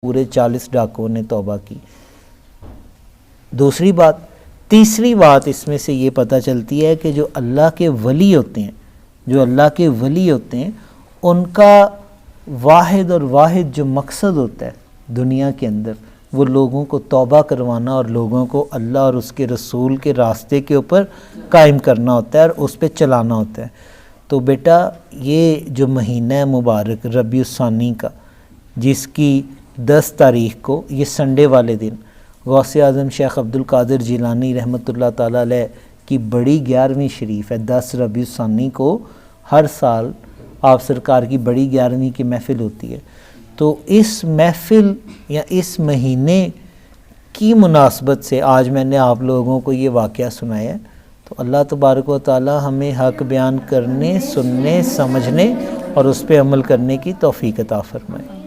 پورے 40 ڈاکوؤں نے توبہ کی۔ دوسری بات، تیسری بات اس میں سے یہ پتہ چلتی ہے کہ جو اللہ کے ولی ہوتے ہیں ان کا واحد جو مقصد ہوتا ہے دنیا کے اندر، وہ لوگوں کو توبہ کروانا اور لوگوں کو اللہ اور اس کے رسول کے راستے کے اوپر قائم کرنا ہوتا ہے اور اس پہ چلانا ہوتا ہے۔ تو بیٹا یہ جو مہینہ ہے مبارک ربیع الثانی کا، جس کی 10 تاریخ کو، یہ سنڈے والے دن غوث اعظم شیخ عبد القادر جیلانی رحمۃ اللہ تعالیٰ علیہ کی بڑی 11ویں شریف ہے۔ 10 ربیع الثانی کو ہر سال آپ سرکار کی بڑی 11ویں کی محفل ہوتی ہے۔ تو اس محفل یا اس مہینے کی مناسبت سے آج میں نے آپ لوگوں کو یہ واقعہ سنایا ہے۔ تو اللہ تبارک و تعالی ہمیں حق بیان کرنے، سننے، سمجھنے اور اس پہ عمل کرنے کی توفیق عطا فرمائے۔